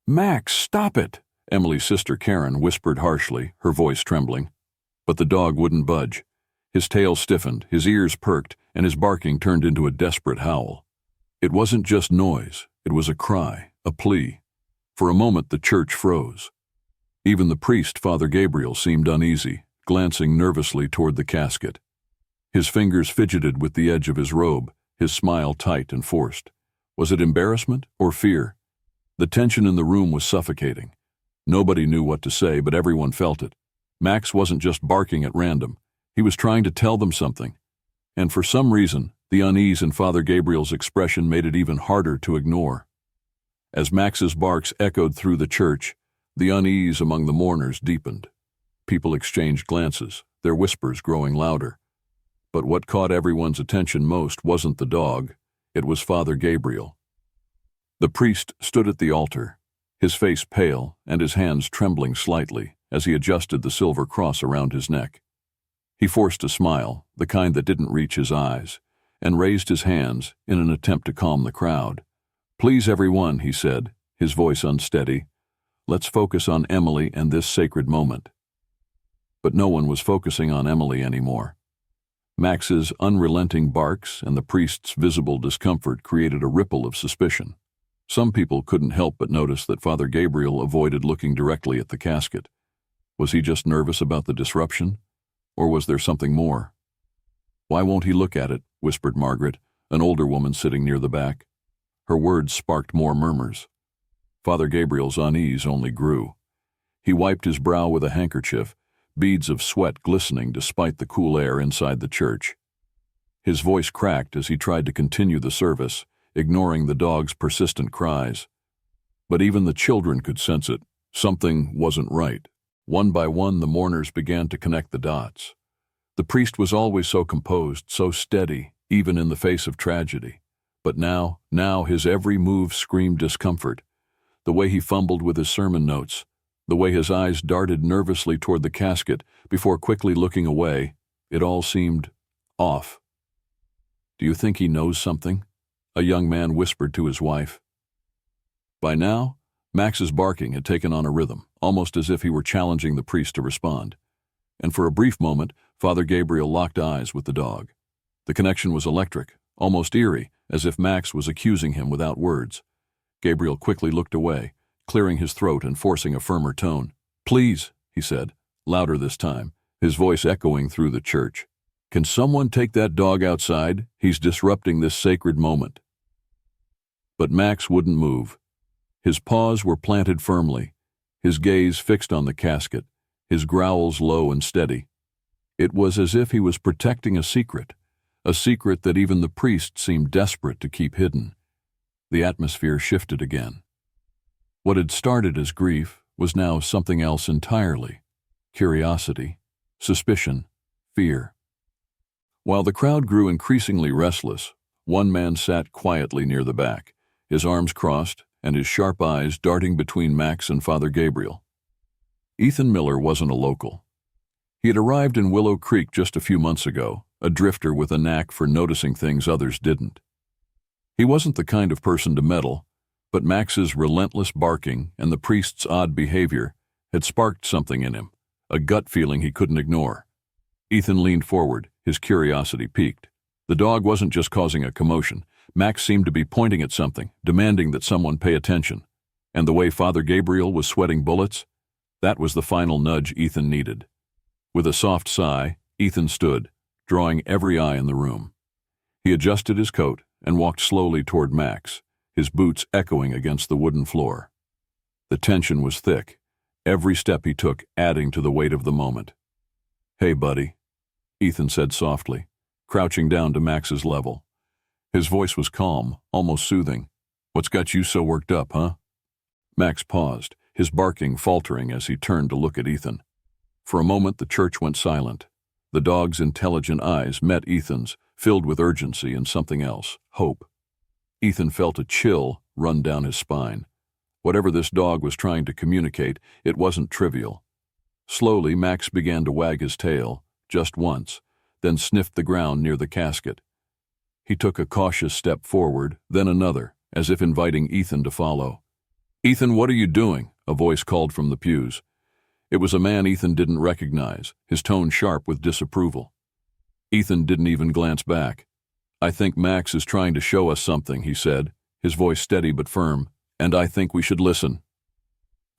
"Max, stop it!" Emily's sister Karen whispered harshly, her voice trembling. But the dog wouldn't budge. His tail stiffened, his ears perked, and his barking turned into a desperate howl. It wasn't just noise, it was a cry, a plea. For a moment the church froze. Even the priest, Father Gabriel, seemed uneasy, glancing nervously toward the casket. His fingers fidgeted with the edge of his robe, his smile tight and forced. Was it embarrassment or fear? The tension in the room was suffocating. Nobody knew what to say, but everyone felt it. Max wasn't just barking at random. He was trying to tell them something. And for some reason, the unease in Father Gabriel's expression made it even harder to ignore. As Max's barks echoed through the church, the unease among the mourners deepened. People exchanged glances, their whispers growing louder. But what caught everyone's attention most wasn't the dog, it was Father Gabriel. The priest stood at the altar, his face pale and his hands trembling slightly as he adjusted the silver cross around his neck. He forced a smile, the kind that didn't reach his eyes, and raised his hands in an attempt to calm the crowd. "Please, everyone," he said, his voice unsteady. "Let's focus on Emily and this sacred moment." But no one was focusing on Emily anymore. Max's unrelenting barks and the priest's visible discomfort created a ripple of suspicion. Some people couldn't help but notice that Father Gabriel avoided looking directly at the casket. Was he just nervous about the disruption? Or was there something more? "Why won't he look at it?" whispered Margaret, an older woman sitting near the back. Her words sparked more murmurs. Father Gabriel's unease only grew. He wiped his brow with a handkerchief, beads of sweat glistening despite the cool air inside the church. His voice cracked as he tried to continue the service, ignoring the dog's persistent cries. But even the children could sense it. Something wasn't right. One by one, the mourners began to connect the dots. The priest was always so composed, so steady, even in the face of tragedy. But now his every move screamed discomfort. The way he fumbled with his sermon notes, the way his eyes darted nervously toward the casket before quickly looking away, it all seemed off. "Do you think he knows something?" a young man whispered to his wife. By now, Max's barking had taken on a rhythm, almost as if he were challenging the priest to respond. And for a brief moment, Father Gabriel locked eyes with the dog. The connection was electric, almost eerie, as if Max was accusing him without words. Gabriel quickly looked away, clearing his throat and forcing a firmer tone. "Please," he said, louder this time, his voice echoing through the church. "Can someone take that dog outside? He's disrupting this sacred moment." But Max wouldn't move. His paws were planted firmly, his gaze fixed on the casket, his growls low and steady. It was as if he was protecting a secret that even the priest seemed desperate to keep hidden. The atmosphere shifted again. What had started as grief was now something else entirely: curiosity, suspicion, fear. While the crowd grew increasingly restless, one man sat quietly near the back, his arms crossed and his sharp eyes darting between Max and Father Gabriel. Ethan Miller wasn't a local. He had arrived in Willow Creek just a few months ago, a drifter with a knack for noticing things others didn't. He wasn't the kind of person to meddle, but Max's relentless barking and the priest's odd behavior had sparked something in him, a gut feeling he couldn't ignore. Ethan leaned forward, his curiosity piqued. The dog wasn't just causing a commotion. Max seemed to be pointing at something, demanding that someone pay attention. And the way Father Gabriel was sweating bullets, that was the final nudge Ethan needed. With a soft sigh, Ethan stood, drawing every eye in the room. He adjusted his coat and walked slowly toward Max, his boots echoing against the wooden floor. The tension was thick, every step he took adding to the weight of the moment. "Hey, buddy," Ethan said softly, crouching down to Max's level. His voice was calm, almost soothing. "What's got you so worked up, huh?" Max paused, his barking faltering as he turned to look at Ethan. For a moment the church went silent. The dog's intelligent eyes met Ethan's, filled with urgency and something else, hope. Ethan felt a chill run down his spine. Whatever this dog was trying to communicate, it wasn't trivial. Slowly, Max began to wag his tail, just once, then sniffed the ground near the casket. He took a cautious step forward, then another, as if inviting Ethan to follow. "Ethan, what are you doing?" a voice called from the pews. It was a man Ethan didn't recognize, his tone sharp with disapproval. Ethan didn't even glance back. "I think Max is trying to show us something," he said, his voice steady but firm, "and I think we should listen."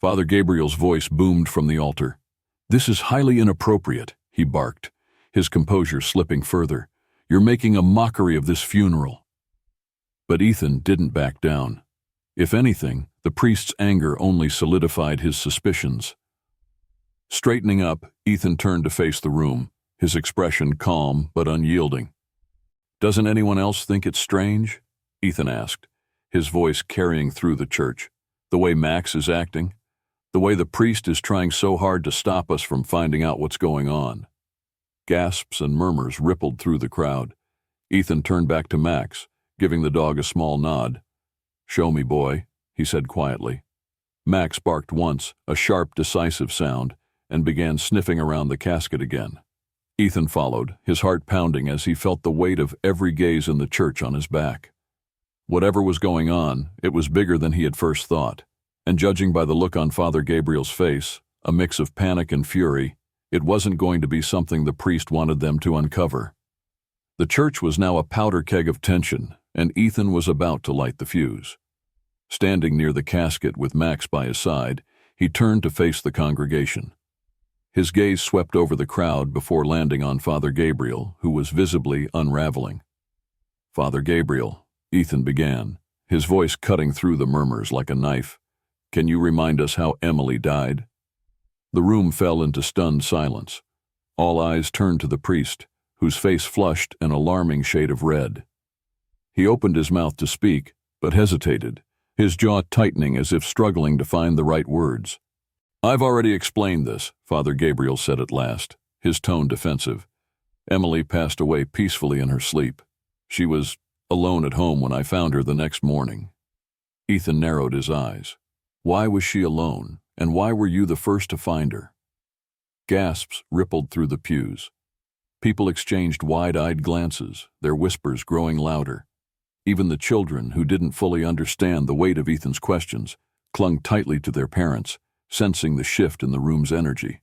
Father Gabriel's voice boomed from the altar. "This is highly inappropriate," he barked, his composure slipping further. "You're making a mockery of this funeral." But Ethan didn't back down. If anything, the priest's anger only solidified his suspicions. Straightening up, Ethan turned to face the room, his expression calm but unyielding. "Doesn't anyone else think it's strange?" Ethan asked, his voice carrying through the church. "The way Max is acting? The way the priest is trying so hard to stop us from finding out what's going on?" Gasps and murmurs rippled through the crowd. Ethan turned back to Max, giving the dog a small nod. "Show me, boy," he said quietly. Max barked once, a sharp, decisive sound, and began sniffing around the casket again. Ethan followed, his heart pounding as he felt the weight of every gaze in the church on his back. Whatever was going on, it was bigger than he had first thought, and judging by the look on Father Gabriel's face, a mix of panic and fury, it wasn't going to be something the priest wanted them to uncover. The church was now a powder keg of tension, and Ethan was about to light the fuse. Standing near the casket with Max by his side, he turned to face the congregation. His gaze swept over the crowd before landing on Father Gabriel, who was visibly unraveling. "Father Gabriel," Ethan began, his voice cutting through the murmurs like a knife, "can you remind us how Emily died?" The room fell into stunned silence. All eyes turned to the priest, whose face flushed an alarming shade of red. He opened his mouth to speak, but hesitated, his jaw tightening as if struggling to find the right words. "I've already explained this," Father Gabriel said at last, his tone defensive. "Emily passed away peacefully in her sleep. She was alone at home when I found her the next morning." Ethan narrowed his eyes. "Why was she alone, and why were you the first to find her?" Gasps rippled through the pews. People exchanged wide-eyed glances, their whispers growing louder. Even the children, who didn't fully understand the weight of Ethan's questions, clung tightly to their parents, sensing the shift in the room's energy.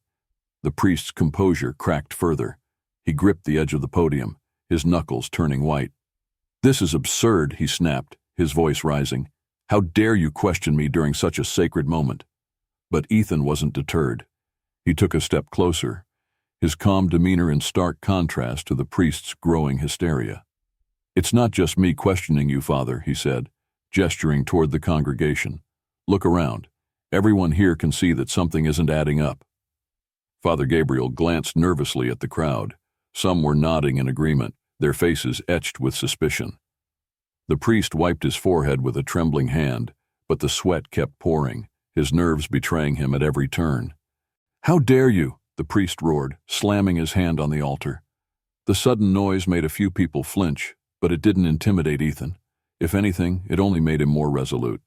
The priest's composure cracked further. He gripped the edge of the podium, his knuckles turning white. "This is absurd," he snapped, his voice rising. "How dare you question me during such a sacred moment?" But Ethan wasn't deterred. He took a step closer, his calm demeanor in stark contrast to the priest's growing hysteria. "It's not just me questioning you, Father," he said, gesturing toward the congregation. "Look around. Everyone here can see that something isn't adding up." Father Gabriel glanced nervously at the crowd. Some were nodding in agreement, their faces etched with suspicion. The priest wiped his forehead with a trembling hand, but the sweat kept pouring, his nerves betraying him at every turn. "How dare you!" the priest roared, slamming his hand on the altar. The sudden noise made a few people flinch, but it didn't intimidate Ethan. If anything, it only made him more resolute.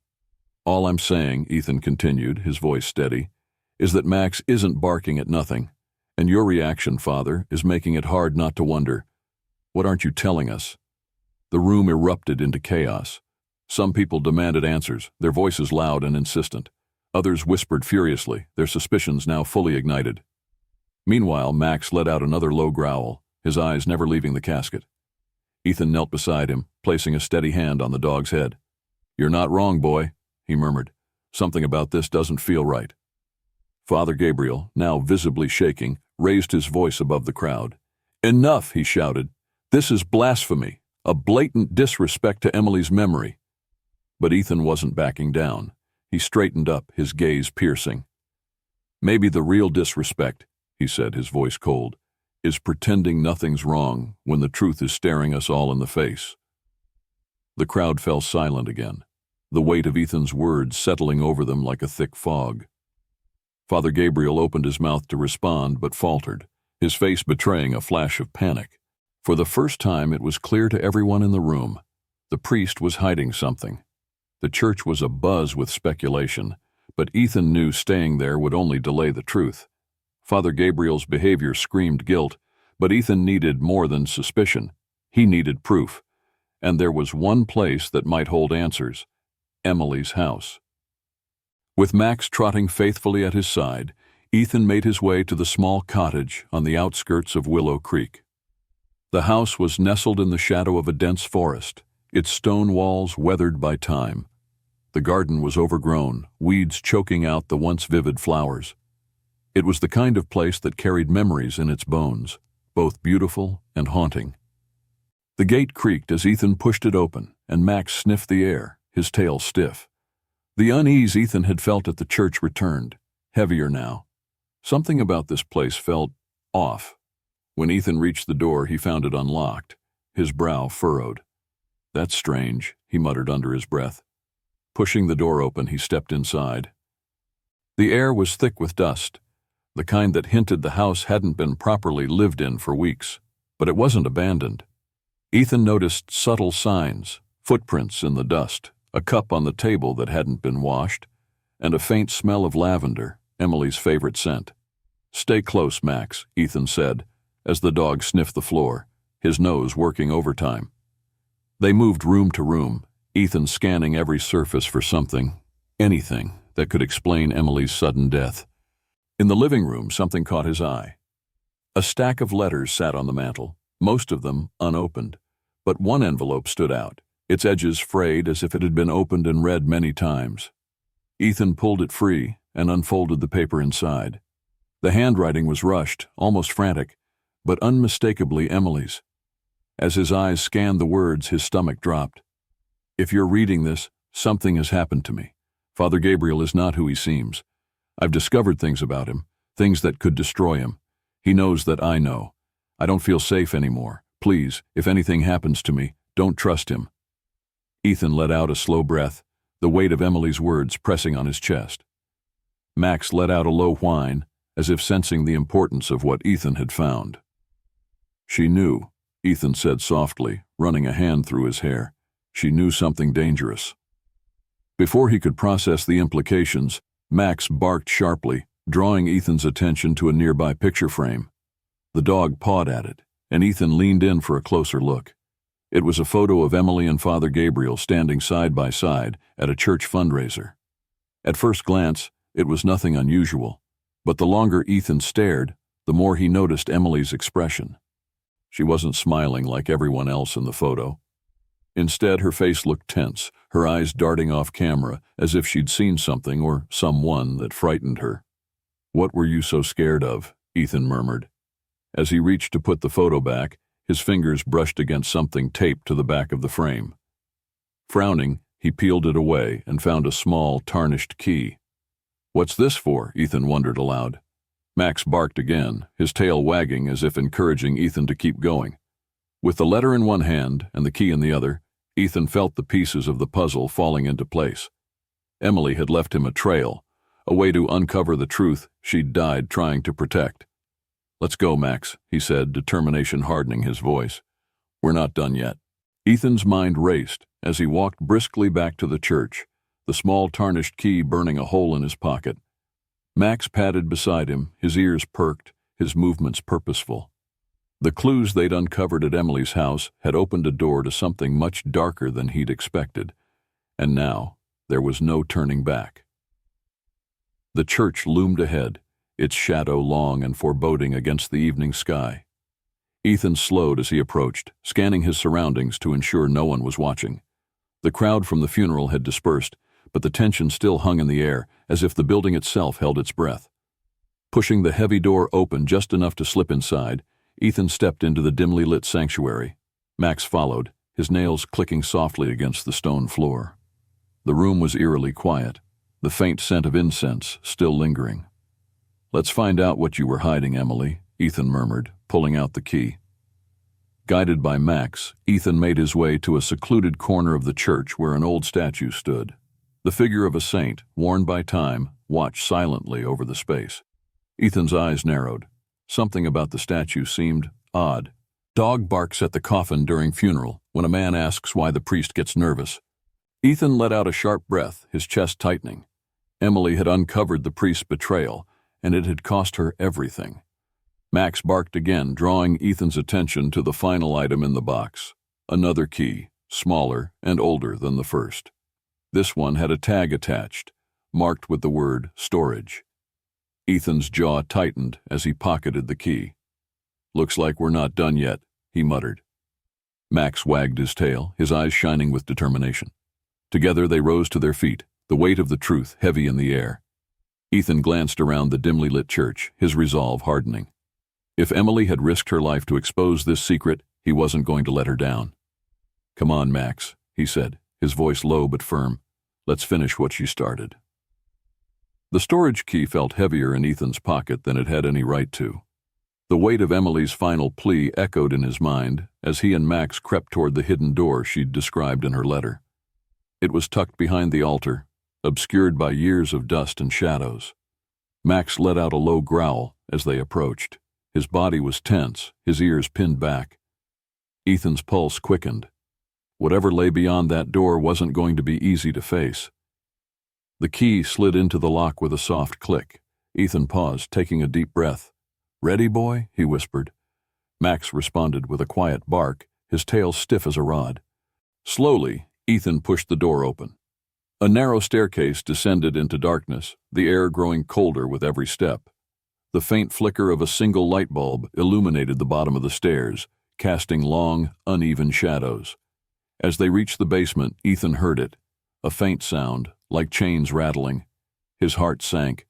"All I'm saying," Ethan continued, his voice steady, "is that Max isn't barking at nothing, and your reaction, Father, is making it hard not to wonder. What aren't you telling us?" The room erupted into chaos. Some people demanded answers, their voices loud and insistent. Others whispered furiously, their suspicions now fully ignited. Meanwhile, Max let out another low growl, his eyes never leaving the casket. Ethan knelt beside him, placing a steady hand on the dog's head. "You're not wrong, boy," he murmured. "Something about this doesn't feel right." Father Gabriel, now visibly shaking, raised his voice above the crowd. "Enough," he shouted. "This is blasphemy, a blatant disrespect to Emily's memory." But Ethan wasn't backing down. He straightened up, his gaze piercing. "Maybe the real disrespect," he said, his voice cold, "is pretending nothing's wrong when the truth is staring us all in the face." The crowd fell silent again, the weight of Ethan's words settling over them like a thick fog. Father Gabriel opened his mouth to respond but faltered, his face betraying a flash of panic. For the first time, it was clear to everyone in the room. The priest was hiding something. The church was abuzz with speculation, but Ethan knew staying there would only delay the truth. Father Gabriel's behavior screamed guilt, but Ethan needed more than suspicion. He needed proof. And there was one place that might hold answers: Emily's house. With Max trotting faithfully at his side, Ethan made his way to the small cottage on the outskirts of Willow Creek. The house was nestled in the shadow of a dense forest, its stone walls weathered by time. The garden was overgrown, weeds choking out the once vivid flowers. It was the kind of place that carried memories in its bones, both beautiful and haunting. The gate creaked as Ethan pushed it open, and Max sniffed the air, his tail stiff. The unease Ethan had felt at the church returned, heavier now. Something about this place felt off. When Ethan reached the door, he found it unlocked, his brow furrowed. "That's strange," he muttered under his breath. Pushing the door open, he stepped inside. The air was thick with dust, the kind that hinted the house hadn't been properly lived in for weeks. But it wasn't abandoned. Ethan noticed subtle signs, footprints in the dust, a cup on the table that hadn't been washed, and a faint smell of lavender, Emily's favorite scent. "Stay close, Max," Ethan said, as the dog sniffed the floor, his nose working overtime. They moved room to room, Ethan scanning every surface for something, anything, that could explain Emily's sudden death. In the living room, something caught his eye. A stack of letters sat on the mantel, most of them unopened, but one envelope stood out, its edges frayed as if it had been opened and read many times. Ethan pulled it free and unfolded the paper inside. The handwriting was rushed, almost frantic, but unmistakably Emily's. As his eyes scanned the words, his stomach dropped. "If you're reading this, something has happened to me. Father Gabriel is not who he seems. I've discovered things about him, things that could destroy him. He knows that I know. I don't feel safe anymore. Please, if anything happens to me, don't trust him." Ethan let out a slow breath, the weight of Emily's words pressing on his chest. Max let out a low whine, as if sensing the importance of what Ethan had found. "She knew," Ethan said softly, running a hand through his hair. "She knew something dangerous." Before he could process the implications, Max barked sharply, drawing Ethan's attention to a nearby picture frame. The dog pawed at it, and Ethan leaned in for a closer look. It was a photo of Emily and Father Gabriel standing side by side at a church fundraiser. At first glance, it was nothing unusual, but the longer Ethan stared, the more he noticed Emily's expression. She wasn't smiling like everyone else in the photo. Instead, her face looked tense, her eyes darting off camera as if she'd seen something or someone that frightened her. "What were you so scared of?" Ethan murmured. As he reached to put the photo back, his fingers brushed against something taped to the back of the frame. Frowning, he peeled it away and found a small, tarnished key. "What's this for?" Ethan wondered aloud. Max barked again, his tail wagging as if encouraging Ethan to keep going. With the letter in one hand and the key in the other, Ethan felt the pieces of the puzzle falling into place. Emily had left him a trail, a way to uncover the truth she'd died trying to protect. "Let's go, Max," he said, determination hardening his voice. "We're not done yet." Ethan's mind raced as he walked briskly back to the church, the small tarnished key burning a hole in his pocket. Max padded beside him, his ears perked, his movements purposeful. The clues they'd uncovered at Emily's house had opened a door to something much darker than he'd expected, and now there was no turning back. The church loomed ahead, its shadow long and foreboding against the evening sky. Ethan slowed as he approached, scanning his surroundings to ensure no one was watching. The crowd from the funeral had dispersed, but the tension still hung in the air, as if the building itself held its breath. Pushing the heavy door open just enough to slip inside, Ethan stepped into the dimly lit sanctuary. Max followed, his nails clicking softly against the stone floor. The room was eerily quiet, the faint scent of incense still lingering. "Let's find out what you were hiding, Emily," Ethan murmured, pulling out the key. Guided by Max, Ethan made his way to a secluded corner of the church where an old statue stood. The figure of a saint, worn by time, watched silently over the space. Ethan's eyes narrowed. Something about the statue seemed odd. Dog barks at the coffin during funeral when a man asks why the priest gets nervous. Ethan let out a sharp breath, his chest tightening. Emily had uncovered the priest's betrayal, and it had cost her everything. Max barked again, drawing Ethan's attention to the final item in the box. Another key, smaller and older than the first. This one had a tag attached, marked with the word storage. Ethan's jaw tightened as he pocketed the key. "Looks like we're not done yet," he muttered. Max wagged his tail, his eyes shining with determination. Together they rose to their feet, the weight of the truth heavy in the air. Ethan glanced around the dimly lit church, his resolve hardening. If Emily had risked her life to expose this secret, he wasn't going to let her down. "Come on, Max," he said, his voice low but firm. "Let's finish what she started." The storage key felt heavier in Ethan's pocket than it had any right to. The weight of Emily's final plea echoed in his mind as he and Max crept toward the hidden door she'd described in her letter. It was tucked behind the altar, obscured by years of dust and shadows. Max let out a low growl as they approached. His body was tense, his ears pinned back. Ethan's pulse quickened. Whatever lay beyond that door wasn't going to be easy to face. The key slid into the lock with a soft click. Ethan paused, taking a deep breath. "Ready, boy?" he whispered. Max responded with a quiet bark, his tail stiff as a rod. Slowly, Ethan pushed the door open. A narrow staircase descended into darkness, the air growing colder with every step. The faint flicker of a single light bulb illuminated the bottom of the stairs, casting long, uneven shadows. As they reached the basement, Ethan heard it, a faint sound, like chains rattling. His heart sank.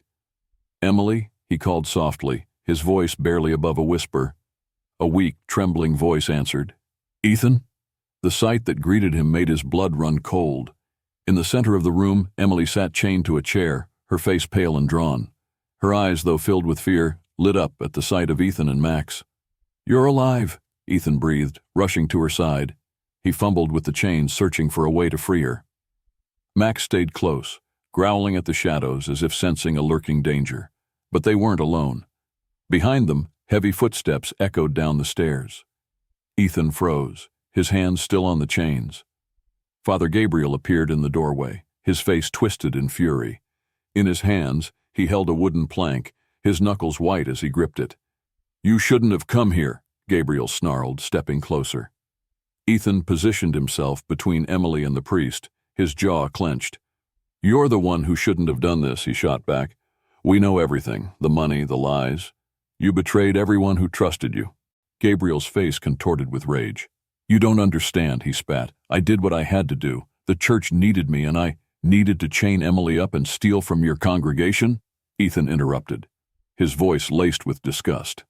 "Emily?" he called softly, his voice barely above a whisper. A weak, trembling voice answered. "Ethan?" The sight that greeted him made his blood run cold. In the center of the room, Emily sat chained to a chair, her face pale and drawn. Her eyes, though filled with fear, lit up at the sight of Ethan and Max. "You're alive," Ethan breathed, rushing to her side. He fumbled with the chains, searching for a way to free her. Max stayed close, growling at the shadows as if sensing a lurking danger. But they weren't alone. Behind them, heavy footsteps echoed down the stairs. Ethan froze, his hands still on the chains. Father Gabriel appeared in the doorway, his face twisted in fury. In his hands, he held a wooden plank, his knuckles white as he gripped it. "You shouldn't have come here," Gabriel snarled, stepping closer. Ethan positioned himself between Emily and the priest, his jaw clenched. "You're the one who shouldn't have done this," he shot back. "We know everything, the money, the lies. You betrayed everyone who trusted you." Gabriel's face contorted with rage. "You don't understand," he spat. "I did what I had to do. The church needed me, and I needed to chain Emily up and steal from your congregation?" Ethan interrupted, his voice laced with disgust.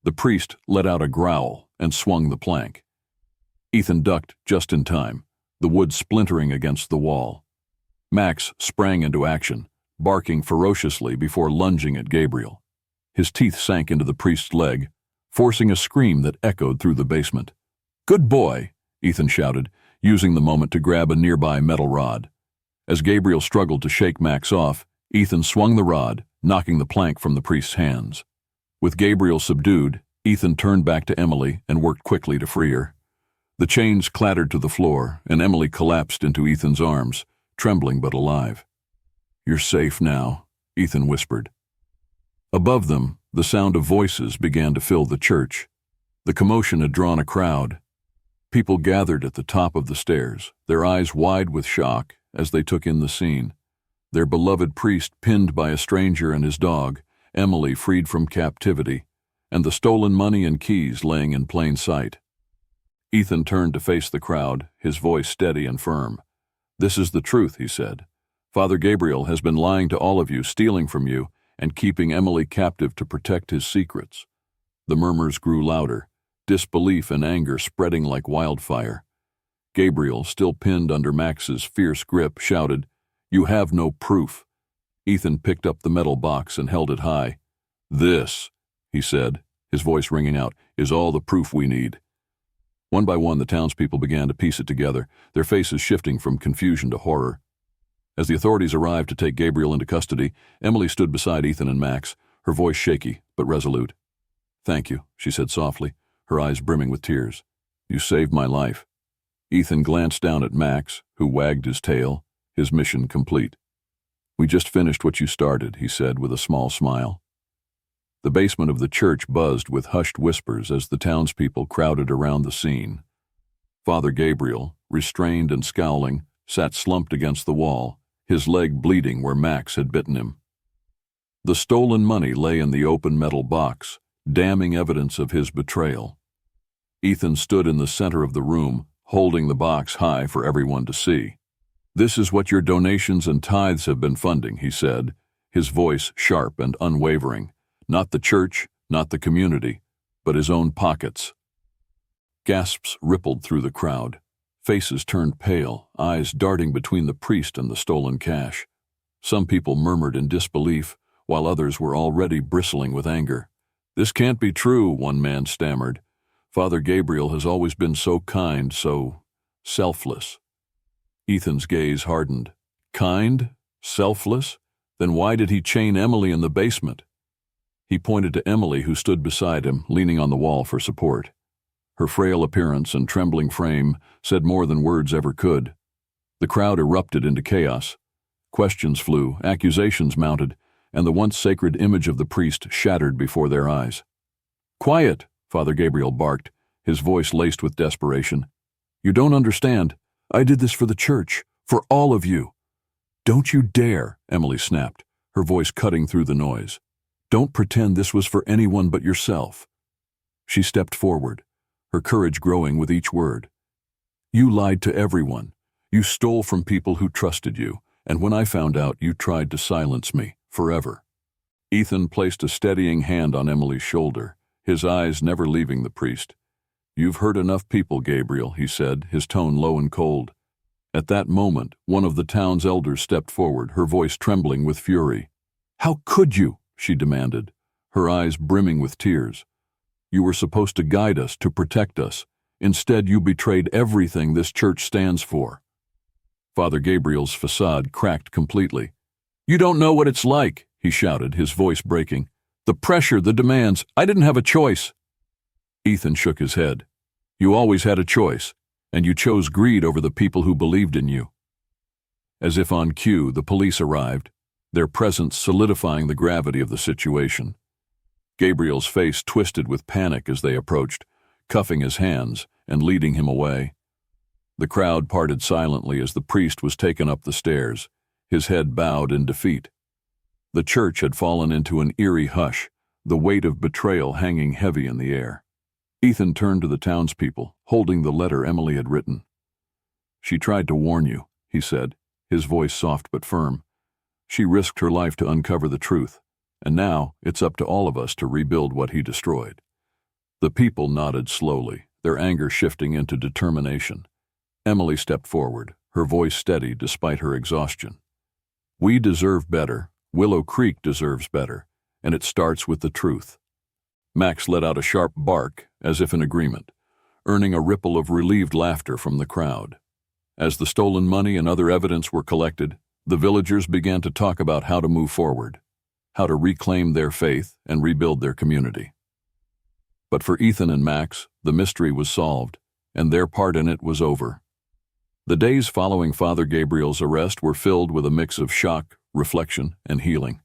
The priest let out a growl and swung the plank. Ethan ducked just in time, the wood splintering against the wall. Max sprang into action, barking ferociously before lunging at Gabriel. His teeth sank into the priest's leg, forcing a scream that echoed through the basement. "Good boy," Ethan shouted, using the moment to grab a nearby metal rod. As Gabriel struggled to shake Max off, Ethan swung the rod, knocking the plank from the priest's hands. With Gabriel subdued, Ethan turned back to Emily and worked quickly to free her. The chains clattered to the floor, and Emily collapsed into Ethan's arms, trembling but alive. "You're safe now," Ethan whispered. Above them, the sound of voices began to fill the church. The commotion had drawn a crowd. People gathered at the top of the stairs, their eyes wide with shock as they took in the scene. Their beloved priest pinned by a stranger and his dog, Emily freed from captivity, and the stolen money and keys laying in plain sight. Ethan turned to face the crowd, his voice steady and firm. "This is the truth," he said. "Father Gabriel has been lying to all of you, stealing from you, and keeping Emily captive to protect his secrets." The murmurs grew louder, disbelief and anger spreading like wildfire. Gabriel, still pinned under Max's fierce grip, shouted, "You have no proof." Ethan picked up the metal box and held it high. "This," he said, his voice ringing out, "is all the proof we need." One by one, the townspeople began to piece it together, their faces shifting from confusion to horror. As the authorities arrived to take Gabriel into custody, Emily stood beside Ethan and Max, her voice shaky but resolute. "Thank you," she said softly, her eyes brimming with tears. "You saved my life." Ethan glanced down at Max, who wagged his tail, his mission complete. "We just finished what you started," he said with a small smile. The basement of the church buzzed with hushed whispers as the townspeople crowded around the scene. Father Gabriel, restrained and scowling, sat slumped against the wall, his leg bleeding where Max had bitten him. The stolen money lay in the open metal box, damning evidence of his betrayal. Ethan stood in the center of the room, holding the box high for everyone to see. "This is what your donations and tithes have been funding," he said, his voice sharp and unwavering. Not the church, not the community, but his own pockets. Gasps rippled through the crowd. Faces turned pale, eyes darting between the priest and the stolen cash. Some people murmured in disbelief, while others were already bristling with anger. "This can't be true," one man stammered. "Father Gabriel has always been so kind, so selfless." Ethan's gaze hardened. Kind? Selfless? Then why did he chain Emily in the basement? He pointed to Emily, who stood beside him, leaning on the wall for support. Her frail appearance and trembling frame said more than words ever could. The crowd erupted into chaos. Questions flew, accusations mounted, and the once sacred image of the priest shattered before their eyes. "Quiet!" Father Gabriel barked, his voice laced with desperation. "You don't understand. I did this for the church, for all of you." "Don't you dare," Emily snapped, her voice cutting through the noise. "Don't pretend this was for anyone but yourself." She stepped forward, her courage growing with each word. "You lied to everyone. You stole from people who trusted you, and when I found out, you tried to silence me, forever." Ethan placed a steadying hand on Emily's shoulder, his eyes never leaving the priest. "You've hurt enough people, Gabriel," he said, his tone low and cold. At that moment, one of the town's elders stepped forward, her voice trembling with fury. "How could you?" she demanded, her eyes brimming with tears. "You were supposed to guide us, to protect us. Instead, you betrayed everything this church stands for." Father Gabriel's facade cracked completely. "You don't know what it's like," he shouted, his voice breaking. "The pressure, the demands. I didn't have a choice." Ethan shook his head. "You always had a choice, and you chose greed over the people who believed in you." As if on cue, the police arrived, their presence solidifying the gravity of the situation. Gabriel's face twisted with panic as they approached, cuffing his hands and leading him away. The crowd parted silently as the priest was taken up the stairs, his head bowed in defeat. The church had fallen into an eerie hush, the weight of betrayal hanging heavy in the air. Ethan turned to the townspeople, holding the letter Emily had written. "She tried to warn you," he said, his voice soft but firm. "She risked her life to uncover the truth, and now it's up to all of us to rebuild what he destroyed." The people nodded slowly, their anger shifting into determination. Emily stepped forward, her voice steady despite her exhaustion. "We deserve better. Willow Creek deserves better, and it starts with the truth." Max let out a sharp bark, as if in agreement, earning a ripple of relieved laughter from the crowd. As the stolen money and other evidence were collected, the villagers began to talk about how to move forward, how to reclaim their faith and rebuild their community. But for Ethan and Max, the mystery was solved, and their part in it was over. The days following Father Gabriel's arrest were filled with a mix of shock, reflection, and healing.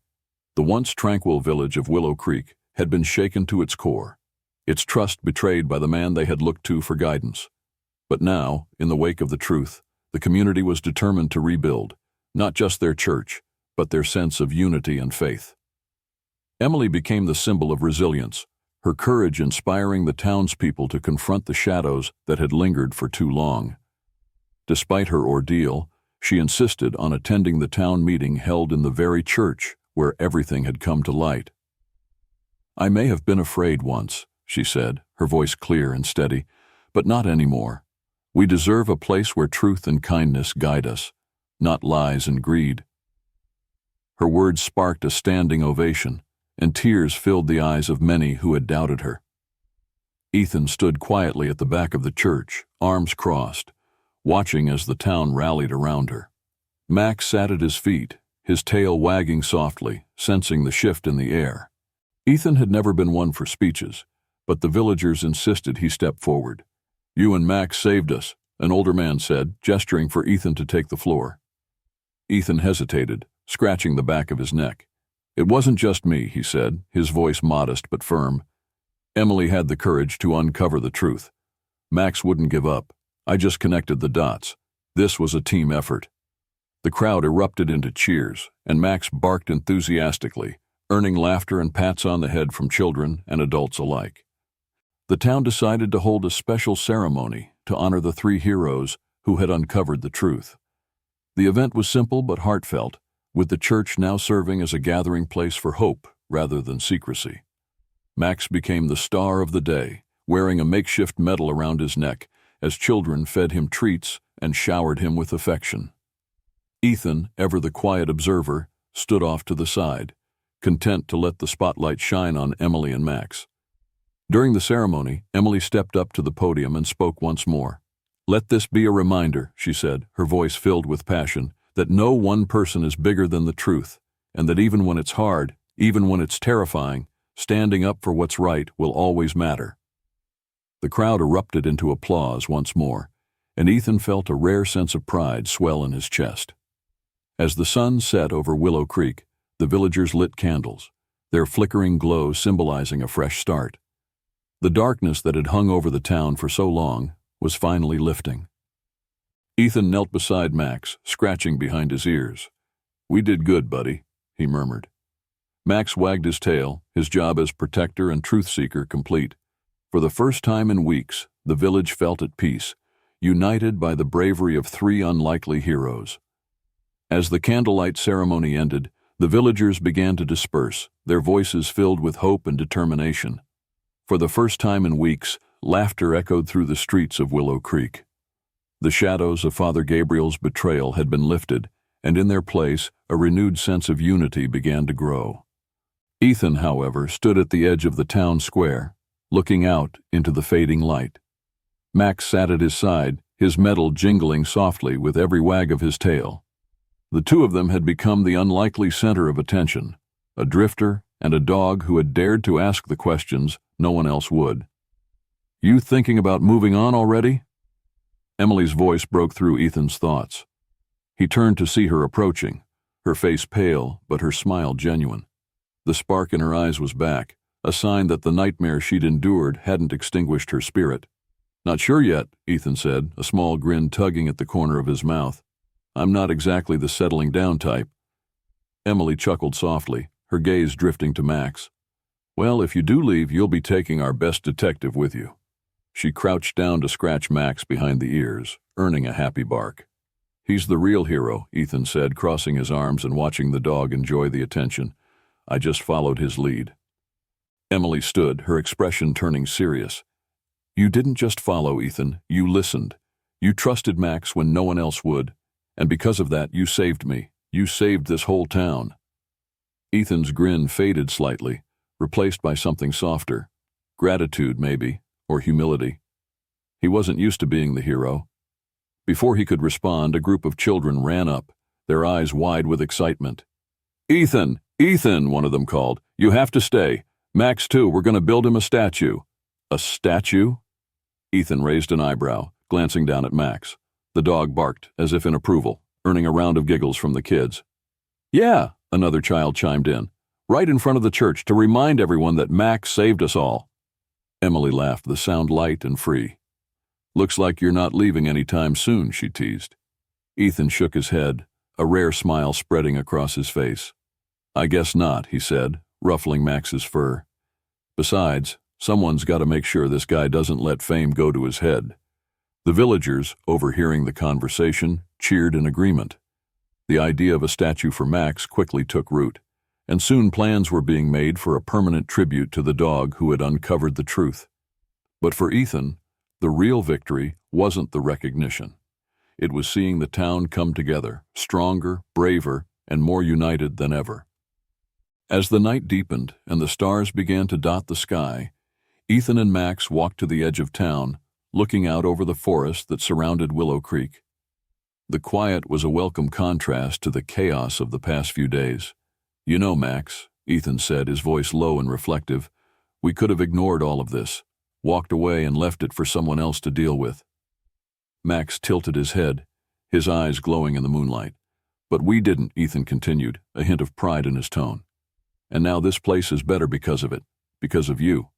The once tranquil village of Willow Creek had been shaken to its core, its trust betrayed by the man they had looked to for guidance. But now, in the wake of the truth, the community was determined to rebuild, not just their church, but their sense of unity and faith. Emily became the symbol of resilience, her courage inspiring the townspeople to confront the shadows that had lingered for too long. Despite her ordeal, she insisted on attending the town meeting held in the very church where everything had come to light. "I may have been afraid once," she said, her voice clear and steady, "but not anymore. We deserve a place where truth and kindness guide us, not lies and greed." Her words sparked a standing ovation, and tears filled the eyes of many who had doubted her. Ethan stood quietly at the back of the church, arms crossed, watching as the town rallied around her. Max sat at his feet, his tail wagging softly, sensing the shift in the air. Ethan had never been one for speeches, but the villagers insisted he step forward. "You and Max saved us," an older man said, gesturing for Ethan to take the floor. Ethan hesitated, scratching the back of his neck. "It wasn't just me," he said, his voice modest but firm. "Emily had the courage to uncover the truth. Max wouldn't give up. I just connected the dots. This was a team effort." The crowd erupted into cheers, and Max barked enthusiastically, earning laughter and pats on the head from children and adults alike. The town decided to hold a special ceremony to honor the three heroes who had uncovered the truth. The event was simple but heartfelt, with the church now serving as a gathering place for hope rather than secrecy. Max became the star of the day, wearing a makeshift medal around his neck as children fed him treats and showered him with affection. Ethan, ever the quiet observer, stood off to the side, content to let the spotlight shine on Emily and Max. During the ceremony, Emily stepped up to the podium and spoke once more. "Let this be a reminder," she said, her voice filled with passion, "that no one person is bigger than the truth, and that even when it's hard, even when it's terrifying, standing up for what's right will always matter." The crowd erupted into applause once more, and Ethan felt a rare sense of pride swell in his chest. As the sun set over Willow Creek, the villagers lit candles, their flickering glow symbolizing a fresh start. The darkness that had hung over the town for so long was finally lifting. Ethan knelt beside Max, scratching behind his ears. "We did good, buddy," he murmured. Max wagged his tail, his job as protector and truth-seeker complete. For the first time in weeks, the village felt at peace, united by the bravery of three unlikely heroes. As the candlelight ceremony ended, the villagers began to disperse, their voices filled with hope and determination. For the first time in weeks, laughter echoed through the streets of Willow Creek. The shadows of Father Gabriel's betrayal had been lifted, and in their place, a renewed sense of unity began to grow. Ethan, however, stood at the edge of the town square, looking out into the fading light. Max sat at his side, his medal jingling softly with every wag of his tail. The two of them had become the unlikely center of attention, a drifter and a dog who had dared to ask the questions no one else would. "You thinking about moving on already?" Emily's voice broke through Ethan's thoughts. He turned to see her approaching, her face pale but her smile genuine. The spark in her eyes was back, a sign that the nightmare she'd endured hadn't extinguished her spirit. "Not sure yet," Ethan said, a small grin tugging at the corner of his mouth. "I'm not exactly the settling down type." Emily chuckled softly, her gaze drifting to Max. "Well, if you do leave, you'll be taking our best detective with you." She crouched down to scratch Max behind the ears, earning a happy bark. "He's the real hero," Ethan said, crossing his arms and watching the dog enjoy the attention. "I just followed his lead." Emily stood, her expression turning serious. "You didn't just follow, Ethan. You listened. You trusted Max when no one else would. And because of that, you saved me. You saved this whole town." Ethan's grin faded slightly, replaced by something softer. Gratitude, maybe, or humility. He wasn't used to being the hero. Before he could respond, a group of children ran up, their eyes wide with excitement. "Ethan! Ethan!" one of them called. "You have to stay. Max, too, we're going to build him a statue." "A statue?" Ethan raised an eyebrow, glancing down at Max. The dog barked, as if in approval, earning a round of giggles from the kids. "Yeah," another child chimed in, "right in front of the church to remind everyone that Max saved us all." Emily laughed, the sound light and free. "Looks like you're not leaving any time soon," she teased. Ethan shook his head, a rare smile spreading across his face. "I guess not," he said, ruffling Max's fur. "Besides, someone's got to make sure this guy doesn't let fame go to his head." The villagers, overhearing the conversation, cheered in agreement. The idea of a statue for Max quickly took root, and soon plans were being made for a permanent tribute to the dog who had uncovered the truth. But for Ethan, the real victory wasn't the recognition. It was seeing the town come together, stronger, braver, and more united than ever. As the night deepened and the stars began to dot the sky, Ethan and Max walked to the edge of town, looking out over the forest that surrounded Willow Creek. The quiet was a welcome contrast to the chaos of the past few days. "You know, Max," Ethan said, his voice low and reflective, "we could have ignored all of this, walked away and left it for someone else to deal with." Max tilted his head, his eyes glowing in the moonlight. "But we didn't," Ethan continued, a hint of pride in his tone. "And now this place is better because of it, because of you."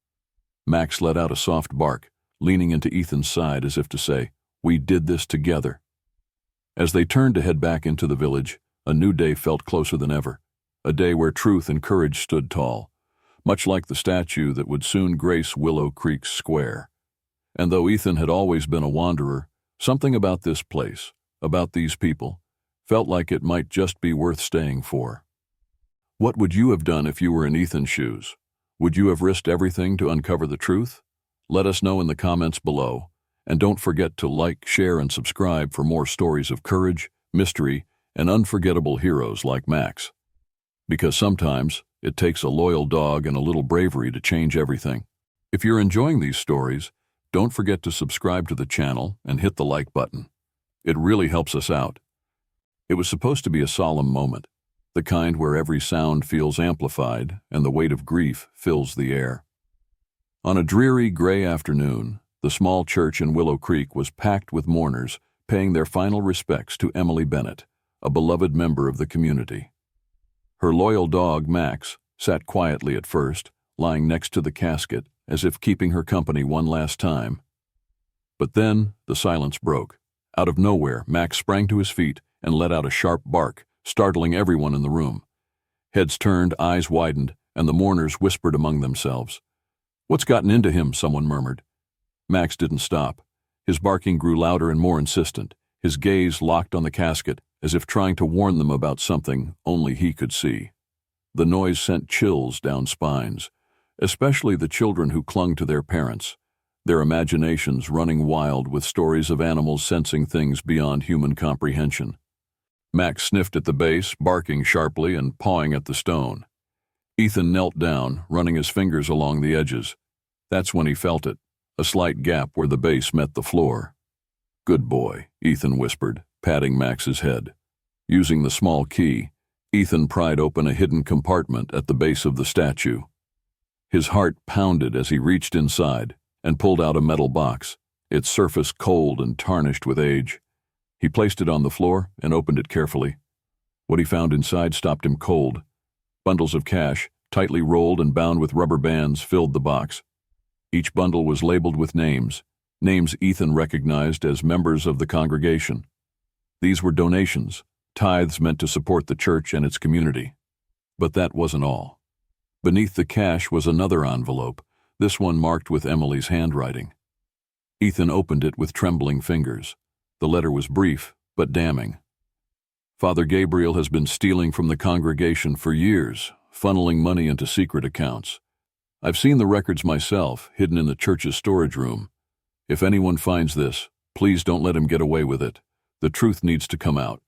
Max let out a soft bark, leaning into Ethan's side as if to say, "We did this together." As they turned to head back into the village, a new day felt closer than ever, a day where truth and courage stood tall, much like the statue that would soon grace Willow Creek Square. And though Ethan had always been a wanderer, something about this place, about these people, felt like it might just be worth staying for. What would you have done if you were in Ethan's shoes? Would you have risked everything to uncover the truth? Let us know in the comments below, and don't forget to like, share, and subscribe for more stories of courage, mystery, and unforgettable heroes like Max. Because sometimes it takes a loyal dog and a little bravery to change everything. If you're enjoying these stories, don't forget to subscribe to the channel and hit the like button. It really helps us out. It was supposed to be a solemn moment, the kind where every sound feels amplified and the weight of grief fills the air. On a dreary, gray afternoon, the small church in Willow Creek was packed with mourners paying their final respects to Emily Bennett, a beloved member of the community. Her loyal dog, Max, sat quietly at first, lying next to the casket as if keeping her company one last time. But then the silence broke. Out of nowhere, Max sprang to his feet and let out a sharp bark, startling everyone in the room. Heads turned, eyes widened, and the mourners whispered among themselves. "What's gotten into him?" someone murmured. Max didn't stop. His barking grew louder and more insistent, his gaze locked on the casket, as if trying to warn them about something only he could see. The noise sent chills down spines, especially the children who clung to their parents, their imaginations running wild with stories of animals sensing things beyond human comprehension. Max sniffed at the base, barking sharply and pawing at the stone. Ethan knelt down, running his fingers along the edges. That's when he felt it, a slight gap where the base met the floor. "Good boy," Ethan whispered, patting Max's head. Using the small key, Ethan pried open a hidden compartment at the base of the statue. His heart pounded as he reached inside and pulled out a metal box, its surface cold and tarnished with age. He placed it on the floor and opened it carefully. What he found inside stopped him cold. Bundles of cash, tightly rolled and bound with rubber bands, filled the box. Each bundle was labeled with names Ethan recognized as members of the congregation. These were donations, tithes meant to support the church and its community. But that wasn't all. Beneath the cash was another envelope, this one marked with Emily's handwriting. Ethan opened it with trembling fingers. The letter was brief, but damning. "Father Gabriel has been stealing from the congregation for years, funneling money into secret accounts. I've seen the records myself, hidden in the church's storage room. If anyone finds this, please don't let him get away with it. The truth needs to come out."